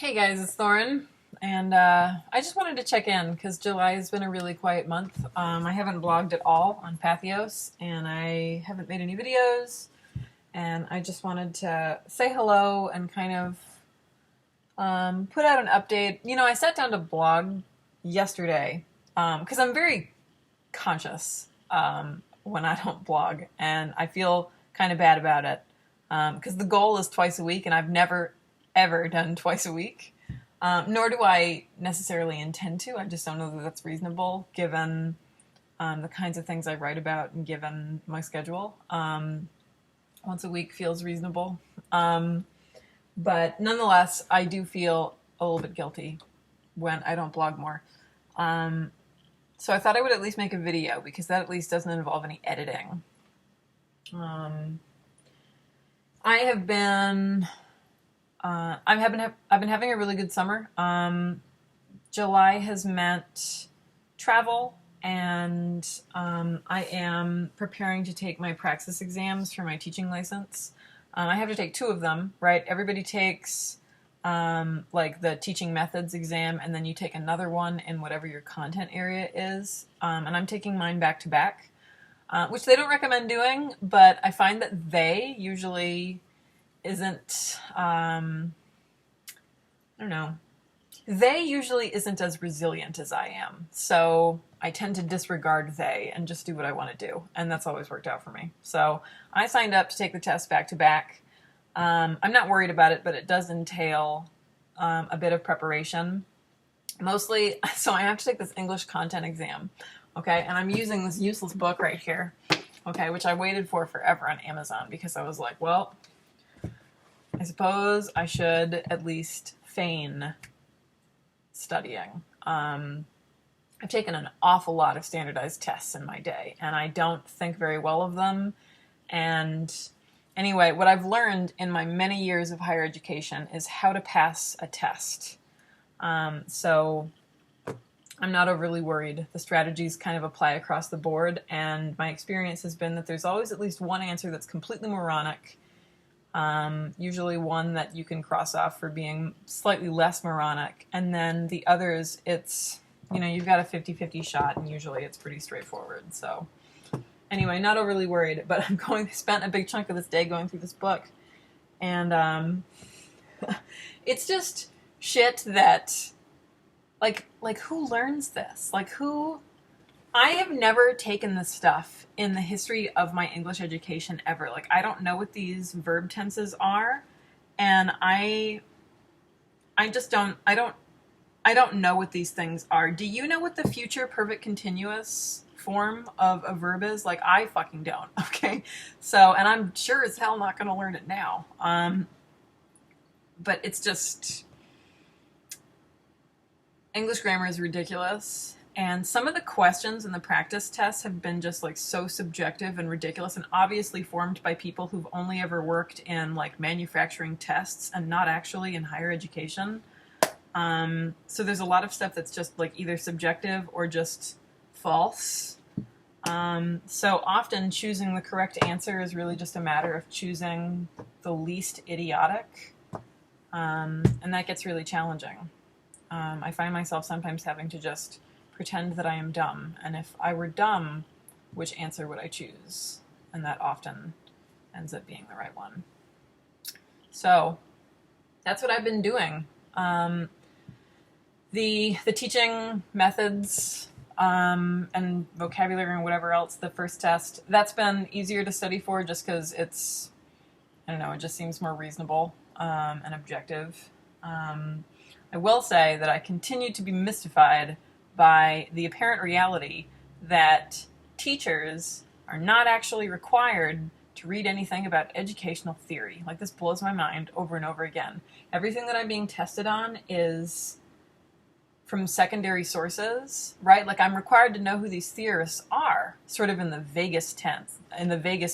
Hey guys, it's Lauren, and I just wanted to check in because July has been a really quiet month. I haven't blogged at all on Pathos, and I haven't made any videos, and I just wanted to say hello and kind of put out an update. You know, I sat down to blog yesterday because I'm very conscious when I don't blog, and I feel kind of bad about it because the goal is twice a week, and I've never ever done twice a week. Nor do I necessarily intend to. I just don't know that that's reasonable given the kinds of things I write about and given my schedule. Once a week feels reasonable. But nonetheless, I do feel a little bit guilty when I don't blog more. So I thought I would at least make a video because that at least doesn't involve any editing. I have been... I've been having a really good summer. July has meant travel, and I am preparing to take my PRAXIS exams for my teaching license. I have to take 2 of them, right? Everybody takes like the teaching methods exam, and then you take another one in whatever your content area is. And I'm taking mine back to back, which they don't recommend doing, but I find that they usually isn't, I don't know, they usually isn't as resilient as I am. So I tend to disregard they and just do what I want to do. And that's always worked out for me. So I signed up to take the test back to back. I'm not worried about it, but it does entail a bit of preparation. Mostly, so I have to take this English content exam, okay? And I'm using this useless book right here, okay, which I waited for forever on Amazon because I was like, well, I suppose I should at least feign studying. I've taken an awful lot of standardized tests in my day, and I don't think very well of them. And anyway, what I've learned in my many years of higher education is how to pass a test. So I'm not overly worried. The strategies kind of apply across the board, and my experience has been that there's always at least one answer that's completely moronic. Usually one that you can cross off for being slightly less moronic, and then the others, it's, you know, you've got a 50-50 shot, and usually it's pretty straightforward. So anyway, not overly worried, but spent a big chunk of this day going through this book, and it's just shit that, like who learns this? Like who... I have never taken this stuff in the history of my English education ever. Like, I don't know what these verb tenses are, and I don't know what these things are. Do you know what the future perfect continuous form of a verb is? Like, I fucking don't, okay? So, and I'm sure as hell not going to learn it now. But it's just... English grammar is ridiculous. And some of the questions in the practice tests have been just like so subjective and ridiculous and obviously formed by people who've only ever worked in like manufacturing tests and not actually in higher education. So there's a lot of stuff that's just like either subjective or just false. So often choosing the correct answer is really just a matter of choosing the least idiotic. And that gets really challenging. I find myself sometimes having to just pretend that I am dumb, and if I were dumb, which answer would I choose? And that often ends up being the right one. So that's what I've been doing. The teaching methods and vocabulary and whatever else, the first test, that's been easier to study for just because it's, I don't know, it just seems more reasonable and objective. I will say that I continue to be mystified by the apparent reality that teachers are not actually required to read anything about educational theory. Like, this blows my mind over and over again. Everything that I'm being tested on is from secondary sources, right? Like, I'm required to know who these theorists are, sort of in the vaguest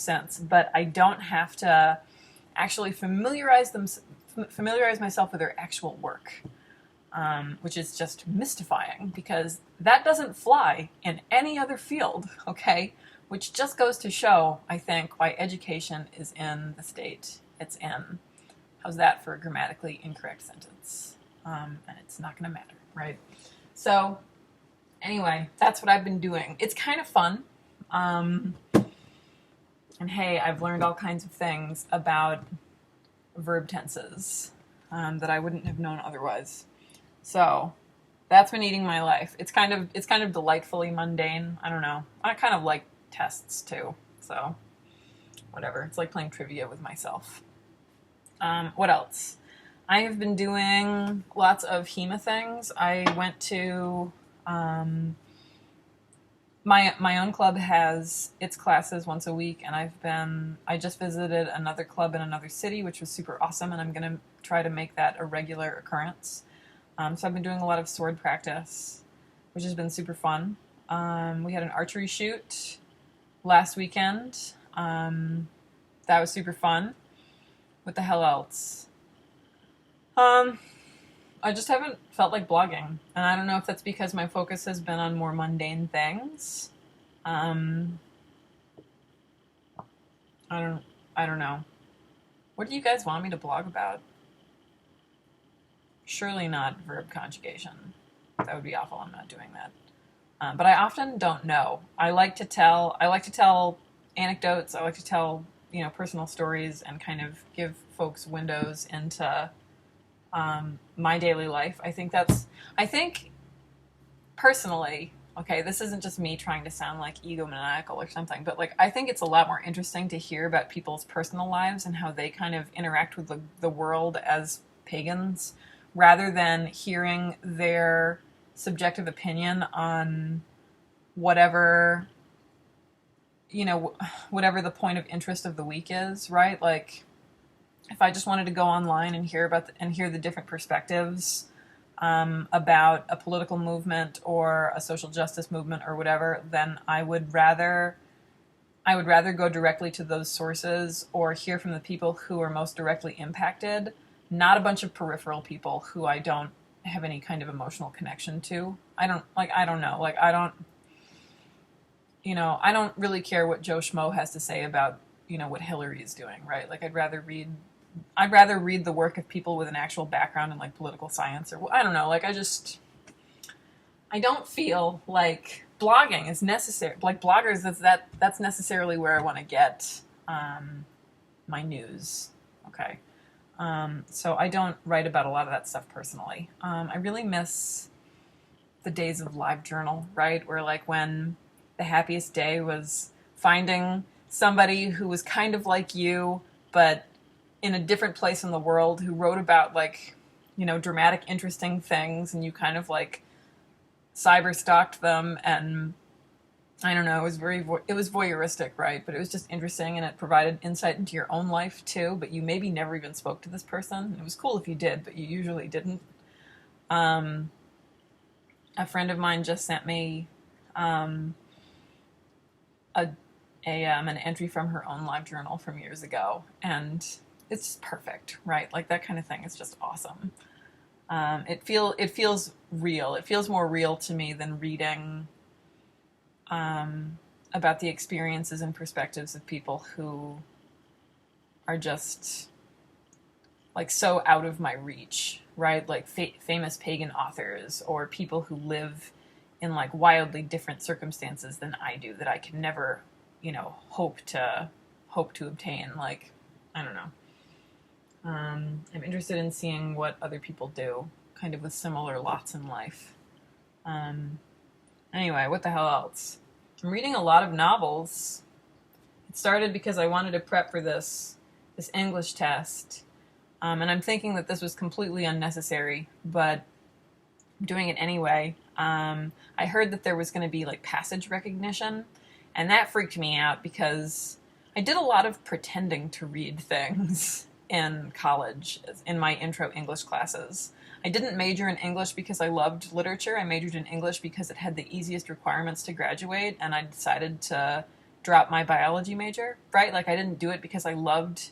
sense, but I don't have to actually familiarize myself with their actual work. Which is just mystifying because that doesn't fly in any other field, okay? Which just goes to show, I think, why education is in the state it's in. How's that for a grammatically incorrect sentence? and it's not going to matter, right? So anyway, that's what I've been doing. It's kind of fun. And hey, I've learned all kinds of things about verb tenses that I wouldn't have known otherwise. So that's been eating my life. It's kind of delightfully mundane. I don't know. I kind of like tests too. So whatever. It's like playing trivia with myself. What else? I have been doing lots of HEMA things. I went to my own club has its classes once a week, and I just visited another club in another city, which was super awesome, and I'm going to try to make that a regular occurrence. So I've been doing a lot of sword practice, which has been super fun. We had an archery shoot last weekend. That was super fun. What the hell else? I just haven't felt like blogging, and I don't know if that's because my focus has been on more mundane things. I don't know. What do you guys want me to blog about? Surely not verb conjugation. That would be awful. I'm not doing that. But I often don't know. I like to tell anecdotes. I like to tell, personal stories and kind of give folks windows into my daily life. I think personally, okay, this isn't just me trying to sound like egomaniacal or something, but like, I think it's a lot more interesting to hear about people's personal lives and how they kind of interact with the world as pagans, rather than hearing their subjective opinion on whatever the point of interest of the week is, right? Like, if I just wanted to go online and hear the different perspectives about a political movement or a social justice movement or whatever, then I would rather go directly to those sources or hear from the people who are most directly impacted, not a bunch of peripheral people who I don't have any kind of emotional connection to. I don't really care what Joe Schmo has to say about, what Hillary is doing, right? Like, I'd rather read the work of people with an actual background in like political science, or I don't know. Like, I don't feel like blogging is necessary. Like, bloggers, that's necessarily where I want to get my news. Okay. So I don't write about a lot of that stuff personally. I really miss the days of LiveJournal, right? Where like when the happiest day was finding somebody who was kind of like you, but in a different place in the world, who wrote about like, dramatic, interesting things, and you kind of like cyber stalked them, and I don't know, it was voyeuristic, right? But it was just interesting, and it provided insight into your own life too, but you maybe never even spoke to this person. It was cool if you did, but you usually didn't. A friend of mine just sent me an entry from her own LiveJournal from years ago, and it's just perfect, right? Like, that kind of thing is just awesome. It feels real. It feels more real to me than reading about the experiences and perspectives of people who are just like so out of my reach, right? Like famous pagan authors, or people who live in like wildly different circumstances than I do, that I can never, hope to obtain. Like, I don't know. I'm interested in seeing what other people do, kind of with similar lots in life. Anyway, what the hell else? I'm reading a lot of novels. It started because I wanted to prep for this English test, and I'm thinking that this was completely unnecessary, but I'm doing it anyway. I heard that there was going to be like passage recognition, and that freaked me out because I did a lot of pretending to read things in college, in my intro English classes. I didn't major in English because I loved literature. I majored in English because it had the easiest requirements to graduate, and I decided to drop my biology major, right? Like, I didn't do it because I loved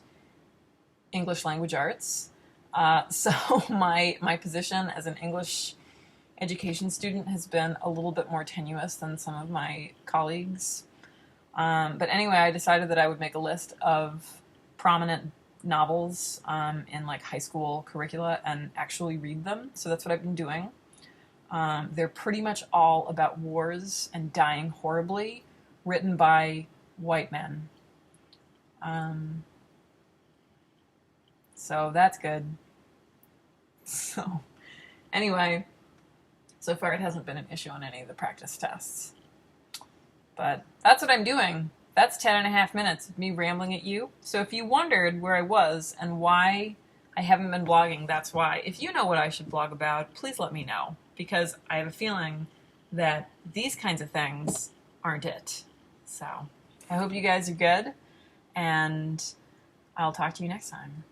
English language arts. So my position as an English education student has been a little bit more tenuous than some of my colleagues. But anyway, I decided that I would make a list of prominent novels in like high school curricula and actually read them. So that's what I've been doing. They're pretty much all about wars and dying horribly, written by white men. So that's good. So anyway, so far it hasn't been an issue on any of the practice tests. But that's what I'm doing. That's 10.5 minutes of me rambling at you. So if you wondered where I was and why I haven't been blogging, that's why. If you know what I should blog about, please let me know. Because I have a feeling that these kinds of things aren't it. So I hope you guys are good. And I'll talk to you next time.